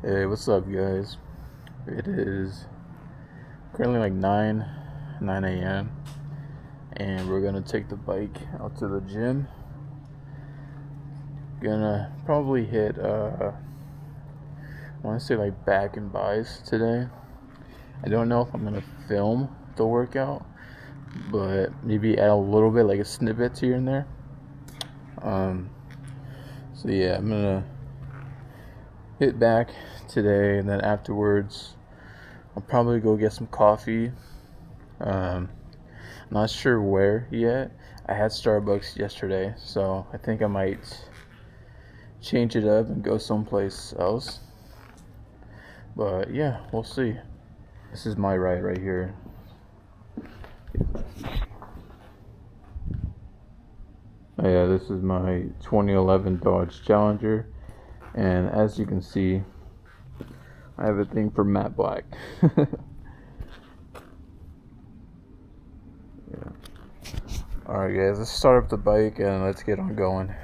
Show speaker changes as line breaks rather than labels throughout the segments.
Hey, what's up, guys? It is currently like 9 a.m. and we're gonna take the bike out to the gym. Gonna probably hit I want to say like back and buys today. I don't know if I'm gonna film the workout, but maybe add a little bit, like a snippet here and there. So yeah, I'm gonna hit back today, and then afterwards I'll probably go get some coffee. Not sure where yet. I had Starbucks yesterday, so I think I might change it up and go someplace else. But yeah, we'll see. This is my ride right here. Oh yeah, this is my 2011 Dodge Challenger, and as you can see, I have a thing for matte black. Yeah. Alright guys, let's start up the bike and let's get on going.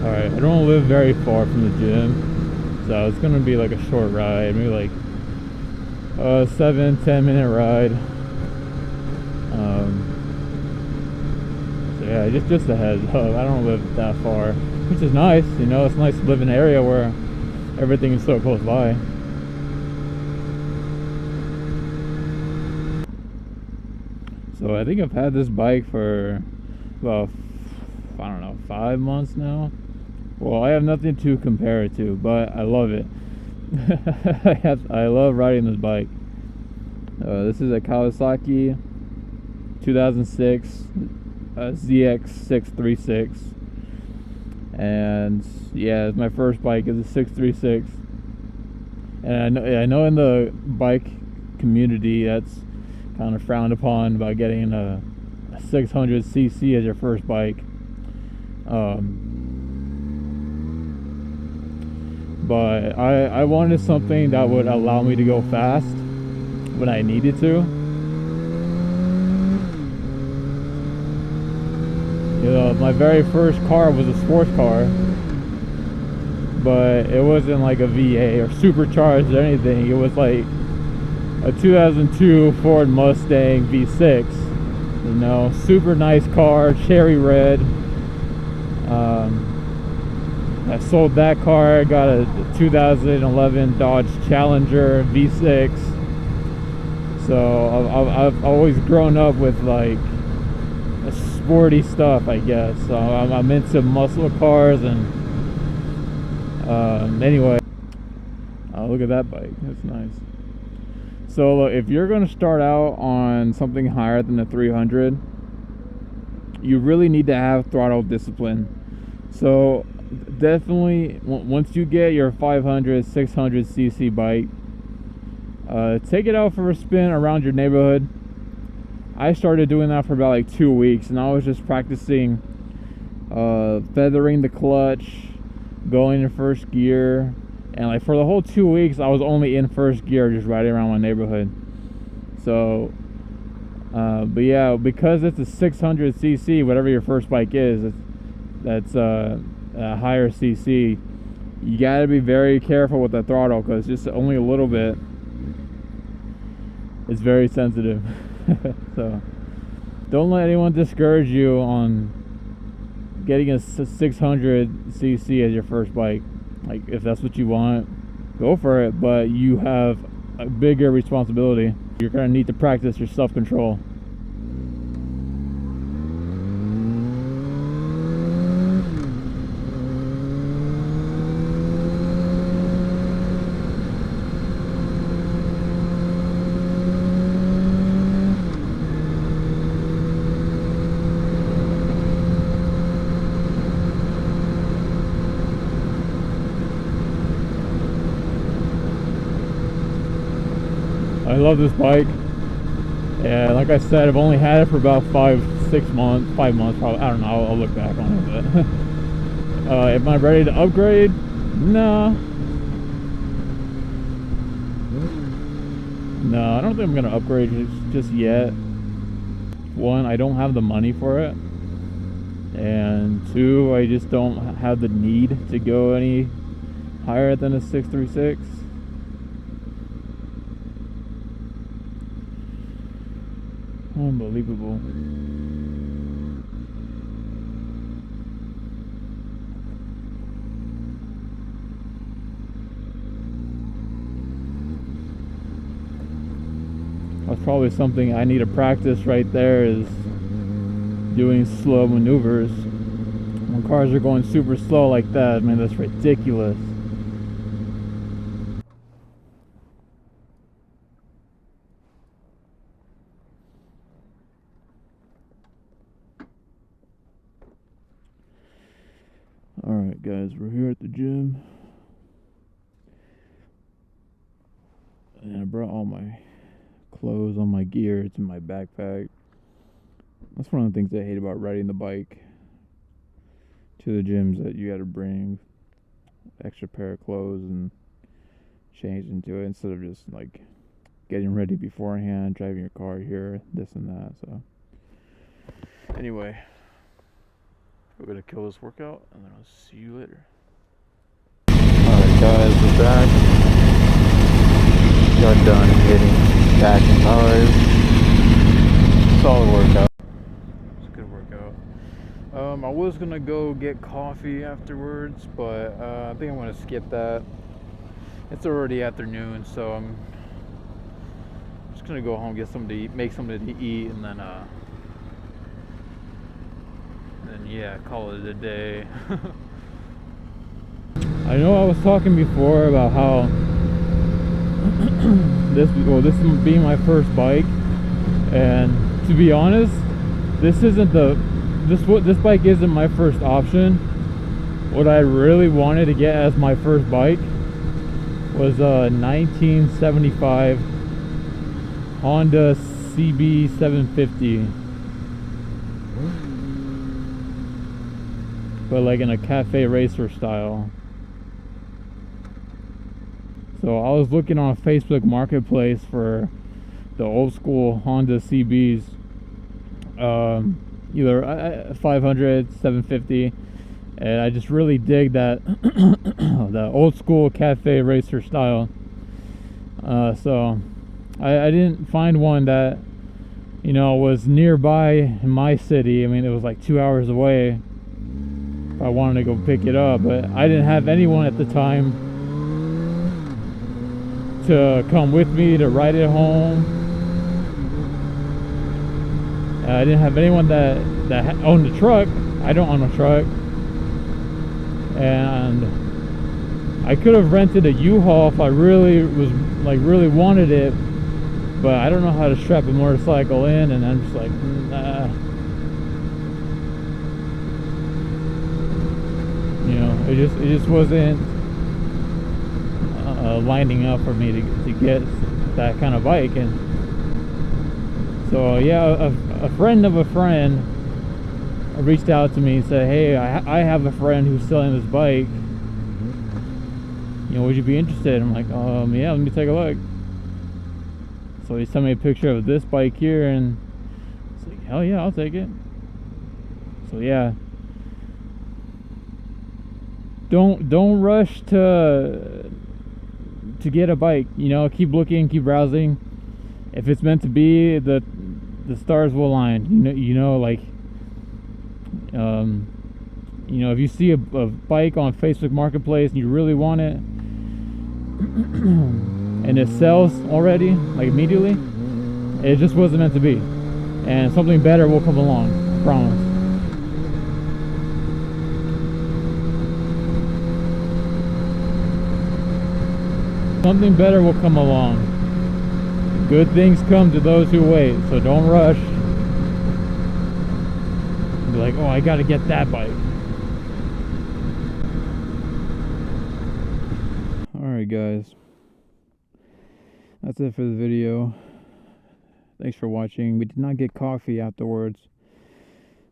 Alright, I don't live very far from the gym, so it's gonna be like a short ride, maybe like a 7-10 minute ride. So yeah, just a heads up, I don't live that far, which is nice, you know. It's nice to live in an area where everything is so close by. So I think I've had this bike for about, I don't know, 5 months now. Well, I have nothing to compare it to, but I love it. I love riding this bike. This is a Kawasaki 2006 ZX636, and yeah, it's my first bike. It's a 636, and I know in the bike community that's kind of frowned upon about getting a 600cc as your first bike. But I wanted something that would allow me to go fast when I needed to. You know, my very first car was a sports car, but it wasn't like a V8 or supercharged or anything. It was like a 2002 Ford Mustang V6. You know, super nice car, cherry red. I sold that car. I got a 2011 Dodge Challenger V6. So I've always grown up with like sporty stuff, I guess. So I'm into muscle cars, and anyway, look at that bike. That's nice. So look, if you're going to start out on something higher than the 300, you really need to have throttle discipline. So definitely, once you get your 500, 600cc bike, take it out for a spin around your neighborhood. I started doing that for about like 2 weeks, and I was just practicing feathering the clutch, going in first gear, and like for the whole 2 weeks I was only in first gear, just riding around my neighborhood. So but yeah, because it's a 600cc, whatever your first bike is, that's a higher cc, you got to be very careful with the throttle, because just only a little bit, it's very sensitive. So don't let anyone discourage you on getting a 600cc as your first bike. Like, if that's what you want, go for it, but you have a bigger responsibility. You're going to need to practice your self-control. I love this bike. And like I said, I've only had it for about 5 months probably. I don't know, I'll look back on it. But am I ready to upgrade? No. No, I don't think I'm gonna upgrade just yet. One, I don't have the money for it. And two, I just don't have the need to go any higher than a 636. Unbelievable. That's probably something I need to practice right there, is doing slow maneuvers. When cars are going super slow like that, man, that's ridiculous. Alright guys, we're here at the gym. And I brought all my clothes, all my gear. It's in my backpack. That's one of the things I hate about riding the bike to the gyms, that you gotta bring extra pair of clothes and change into it, instead of just like getting ready beforehand, driving your car here, this and that. So anyway, we're gonna kill this workout and then I'll see you later. Alright guys, we're back. Got done hitting back and thighs. Solid workout. It's a good workout. I was gonna go get coffee afterwards, but I think I'm gonna skip that. It's already afternoon, so I'm just gonna go home, get something to eat, make something to eat, and then yeah, call it a day. I know I was talking before about how this being my first bike, and to be honest, this bike isn't my first option. What I really wanted to get as my first bike was a 1975 Honda CB 750, but like in a cafe racer style. So I was looking on Facebook Marketplace for the old school Honda CBs, either 500, 750, and I just really dig that the old school cafe racer style. So I didn't find one that, you know, was nearby in my city. I mean, it was like 2 hours away if I wanted to go pick it up, but I didn't have anyone at the time to come with me to ride it home. I didn't have anyone that owned a truck. I don't own a truck, and I could have rented a U-Haul if I really wanted it, but I don't know how to strap a motorcycle in, and I'm just like, nah. You know, it just wasn't lining up for me to get that kind of bike. And so yeah, a friend of a friend reached out to me and said, hey, I have a friend who's selling this bike, you know, would you be interested? I'm like, yeah, let me take a look. So he sent me a picture of this bike here, and it's like, hell yeah, I'll take it. So yeah, don't rush to get a bike. You know, keep looking, keep browsing. If it's meant to be, the stars will align. You know, like, you know, if you see a bike on Facebook Marketplace and you really want it, and it sells already, like immediately, it just wasn't meant to be, and something better will come along, I promise. Something better will come along. Good things come to those who wait, so don't rush. Be like, oh, I gotta get that bike. Alright guys, that's it for the video. Thanks for watching. We did not get coffee afterwards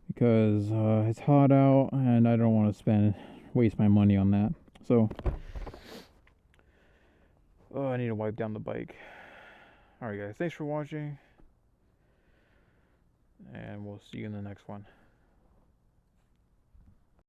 because it's hot out and I don't want to waste my money on that. So, I need to wipe down the bike. Alright guys, thanks for watching, and we'll see you in the next one.